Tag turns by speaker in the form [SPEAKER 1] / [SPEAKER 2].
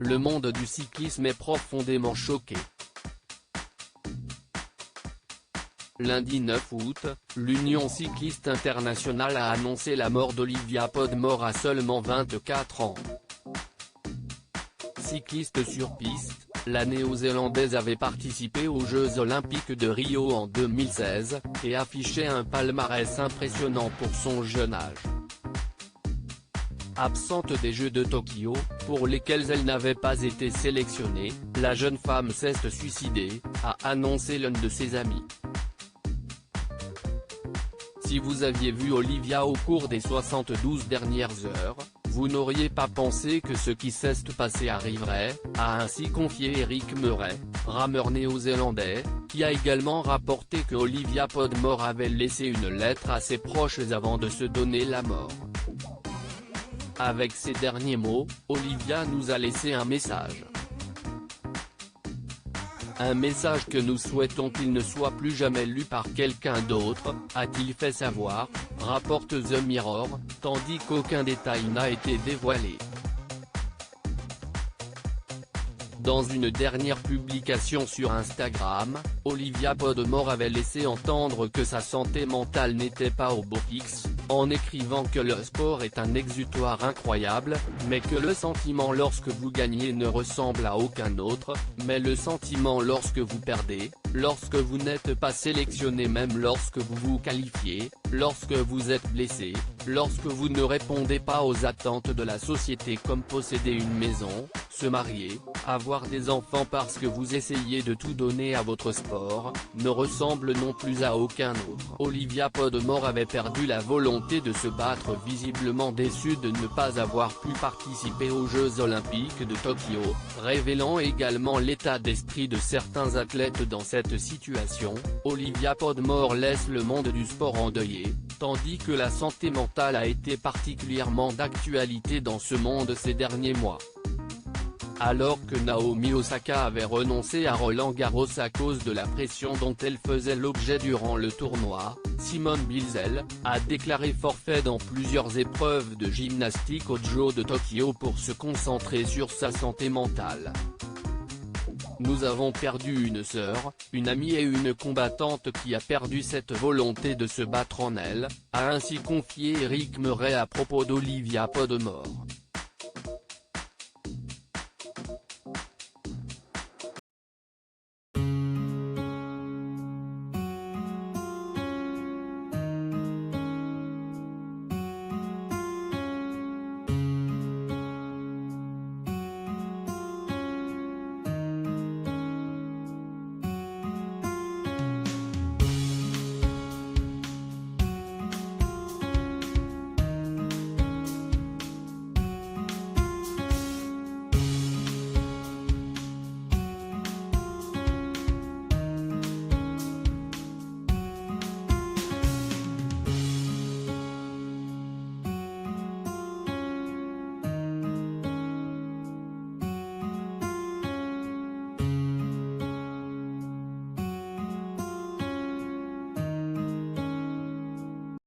[SPEAKER 1] Le monde du cyclisme est profondément choqué. Lundi 9 août, l'Union cycliste internationale a annoncé la mort d'Olivia Podmore à seulement 24 ans. Cycliste sur piste, la Néo-Zélandaise avait participé aux Jeux Olympiques de Rio en 2016, et affiché un palmarès impressionnant pour son jeune âge. Absente des Jeux de Tokyo, pour lesquels elle n'avait pas été sélectionnée, la jeune femme s'est suicidée, a annoncé l'un de ses amis. Si vous aviez vu Olivia au cours des 72 dernières heures, vous n'auriez pas pensé que ce qui s'est passé arriverait, a ainsi confié Eric Murray, rameur néo-zélandais, qui a également rapporté que Olivia Podmore avait laissé une lettre à ses proches avant de se donner la mort. Avec ces derniers mots, Olivia nous a laissé un message. Un message que nous souhaitons qu'il ne soit plus jamais lu par quelqu'un d'autre, a-t-il fait savoir, rapporte The Mirror, tandis qu'aucun détail n'a été dévoilé. Dans une dernière publication sur Instagram, Olivia Podmore avait laissé entendre que sa santé mentale n'était pas au beau fixe, en écrivant que le sport est un exutoire incroyable, mais que le sentiment lorsque vous gagnez ne ressemble à aucun autre, mais le sentiment lorsque vous perdez, lorsque vous n'êtes pas sélectionné, même lorsque vous vous qualifiez, lorsque vous êtes blessé, lorsque vous ne répondez pas aux attentes de la société comme posséder une maison, se marier, avoir des enfants parce que vous essayez de tout donner à votre sport, ne ressemble non plus à aucun autre. Olivia Podmore avait perdu la volonté de se battre, visiblement déçue de ne pas avoir pu participer aux Jeux Olympiques de Tokyo, révélant également l'état d'esprit de certains athlètes dans cette situation. Olivia Podmore laisse le monde du sport endeuillé, tandis que la santé mentale a été particulièrement d'actualité dans ce monde ces derniers mois. Alors que Naomi Osaka avait renoncé à Roland-Garros à cause de la pression dont elle faisait l'objet durant le tournoi, Simone Biles a déclaré forfait dans plusieurs épreuves de gymnastique aux Jeux de Tokyo pour se concentrer sur sa santé mentale. Nous avons perdu une sœur, une amie et une combattante qui a perdu cette volonté de se battre en elle, a ainsi confié Eric Murray à propos d'Olivia Podmore.